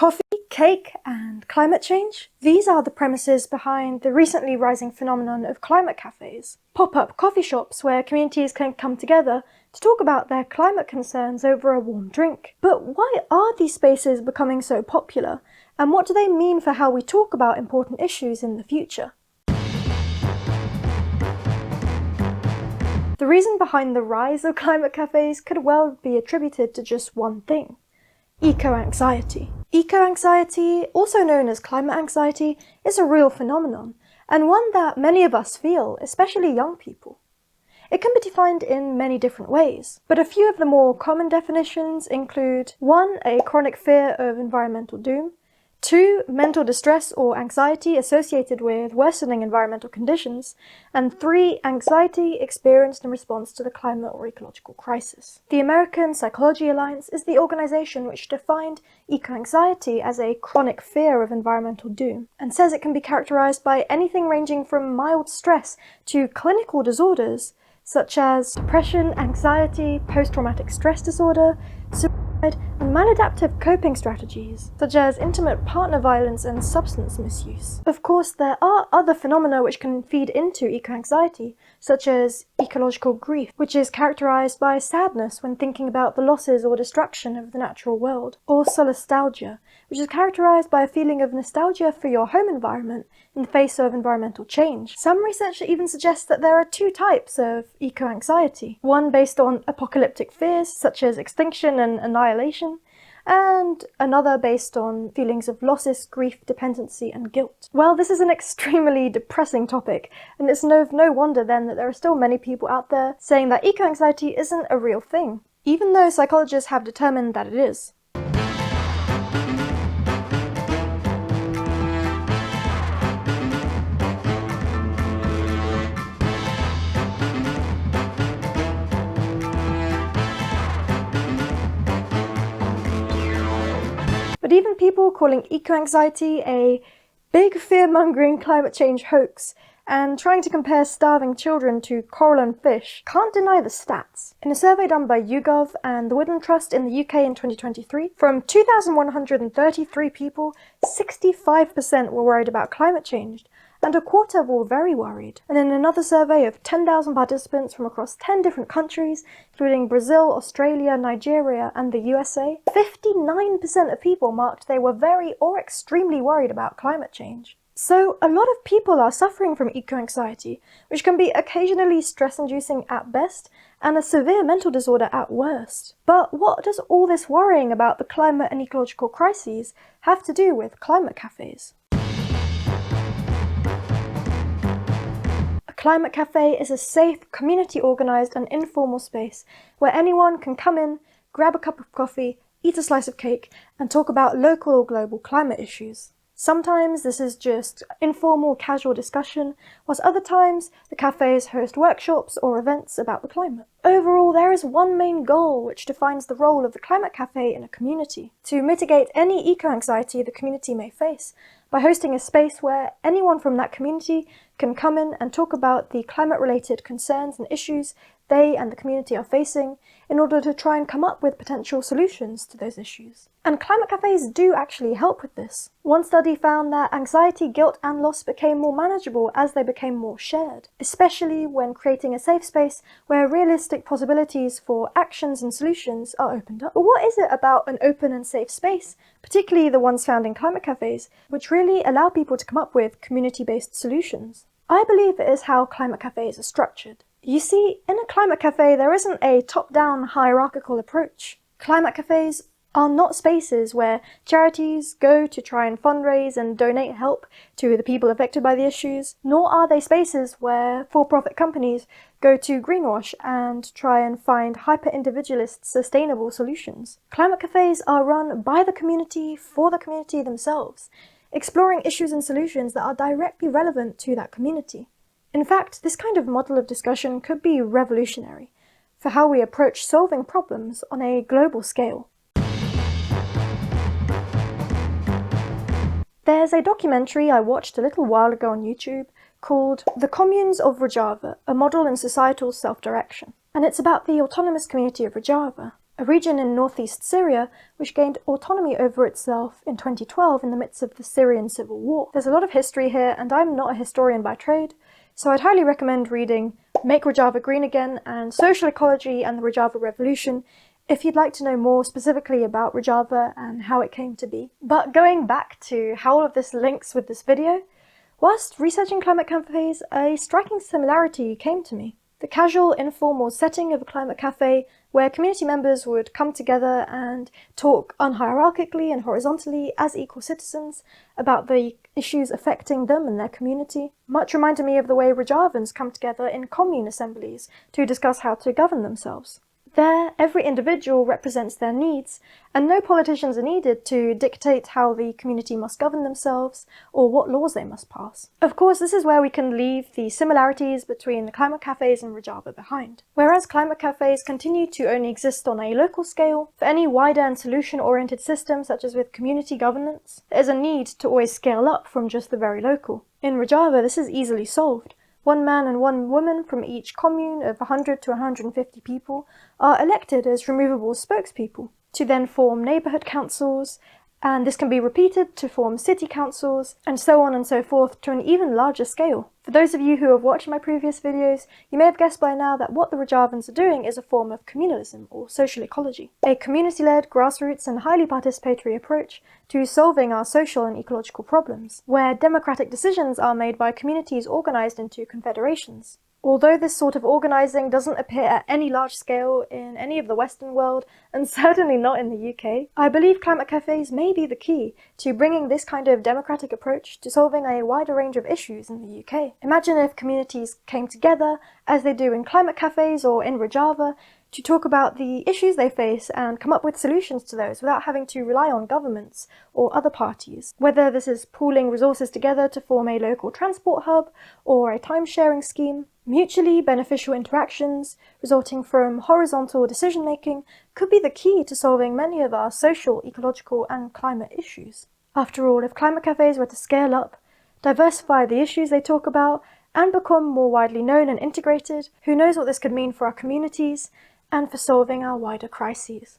Coffee, cake, and climate change? These are the premises behind the recently rising phenomenon of climate cafes. Pop-up coffee shops where communities can come together to talk about their climate concerns over a warm drink. But why are these spaces becoming so popular? And what do they mean for how we talk about important issues in the future? The reason behind the rise of climate cafes could well be attributed to just one thing: eco-anxiety. Eco-anxiety, also known as climate anxiety, is a real phenomenon, and one that many of us feel, especially young people. It can be defined in many different ways, but a few of the more common definitions include 1. A chronic fear of environmental doom, 2. Mental distress or anxiety associated with worsening environmental conditions, and 3. Anxiety experienced in response to the climate or ecological crisis. The American Psychology Alliance is the organization which defined eco-anxiety as a chronic fear of environmental doom, and says it can be characterized by anything ranging from mild stress to clinical disorders such as depression, anxiety, post-traumatic stress disorder, suicide, and maladaptive coping strategies, such as intimate partner violence and substance misuse. Of course, there are other phenomena which can feed into eco-anxiety, such as ecological grief, which is characterized by sadness when thinking about the losses or destruction of the natural world, or solastalgia, which is characterized by a feeling of nostalgia for your home environment in the face of environmental change. Some research even suggests that there are two types of eco-anxiety, one based on apocalyptic fears, such as extinction and annihilation, and another based on feelings of losses, grief, dependency, and guilt. Well, this is an extremely depressing topic, and it's no wonder then that there are still many people out there saying that eco-anxiety isn't a real thing, even though psychologists have determined that it is. But even people calling eco-anxiety a big fear-mongering climate change hoax and trying to compare starving children to coral and fish can't deny the stats. In a survey done by YouGov and the Woodland Trust in the UK in 2023, from 2,133 people, 65% were worried about climate change, and a quarter were very worried. And in another survey of 10,000 participants from across 10 different countries, including Brazil, Australia, Nigeria, and the USA, 59% of people marked they were very or extremely worried about climate change. So a lot of people are suffering from eco-anxiety, which can be occasionally stress-inducing at best and a severe mental disorder at worst. But what does all this worrying about the climate and ecological crises have to do with climate cafes? A climate cafe is a safe, community-organised and informal space where anyone can come in, grab a cup of coffee, eat a slice of cake, and talk about local or global climate issues. Sometimes this is just informal, casual discussion, whilst other times the cafes host workshops or events about the climate. Overall, there is one main goal which defines the role of the climate cafe in a community: to mitigate any eco-anxiety the community may face by hosting a space where anyone from that community can come in and talk about the climate-related concerns and issues they and the community are facing in order to try and come up with potential solutions to those issues. And climate cafes do actually help with this. One study found that anxiety, guilt, and loss became more manageable as they became more shared, especially when creating a safe space where realistic possibilities for actions and solutions are opened up. But what is it about an open and safe space, particularly the ones found in climate cafes, which really allow people to come up with community-based solutions? I believe it is how climate cafes are structured. You see, in a climate cafe there isn't a top-down hierarchical approach. Climate cafes are not spaces where charities go to try and fundraise and donate help to the people affected by the issues, nor are they spaces where for-profit companies go to greenwash and try and find hyper-individualist sustainable solutions. Climate cafes are run by the community for the community themselves, exploring issues and solutions that are directly relevant to that community. In fact, this kind of model of discussion could be revolutionary for how we approach solving problems on a global scale. There's a documentary I watched a little while ago on YouTube called The Communes of Rojava, a Model in Societal Self-Direction. And it's about the autonomous community of Rojava, a region in northeast Syria which gained autonomy over itself in 2012 in the midst of the Syrian civil war. There's a lot of history here, and I'm not a historian by trade, so I'd highly recommend reading Make Rojava Green Again and Social Ecology and the Rojava Revolution if you'd like to know more specifically about Rojava and how it came to be. But going back to how all of this links with this video, whilst researching climate cafes, a striking similarity came to me. The casual, informal setting of a climate cafe where community members would come together and talk unhierarchically and horizontally as equal citizens about the issues affecting them and their community much reminded me of the way Rojavans come together in commune assemblies to discuss how to govern themselves. There, every individual represents their needs, and no politicians are needed to dictate how the community must govern themselves or what laws they must pass. Of course, this is where we can leave the similarities between the climate cafes and Rojava behind. Whereas climate cafes continue to only exist on a local scale, for any wider and solution-oriented system, such as with community governance, there is a need to always scale up from just the very local. In Rojava, this is easily solved. One man and one woman from each commune of 100 to 150 people are elected as removable spokespeople to then form neighbourhood councils, and this can be repeated to form city councils, and so on and so forth to an even larger scale. For those of you who have watched my previous videos, you may have guessed by now that what the Rojavans are doing is a form of communalism or social ecology, a community-led, grassroots and highly participatory approach to solving our social and ecological problems, where democratic decisions are made by communities organised into confederations. Although this sort of organising doesn't appear at any large scale in any of the Western world, and certainly not in the UK, I believe climate cafes may be the key to bringing this kind of democratic approach to solving a wider range of issues in the UK. Imagine if communities came together, as they do in climate cafes or in Rojava, to talk about the issues they face and come up with solutions to those without having to rely on governments or other parties. Whether this is pooling resources together to form a local transport hub or a time-sharing scheme, mutually beneficial interactions resulting from horizontal decision-making could be the key to solving many of our social, ecological and climate issues. After all, if climate cafes were to scale up, diversify the issues they talk about, and become more widely known and integrated, who knows what this could mean for our communities and for solving our wider crises.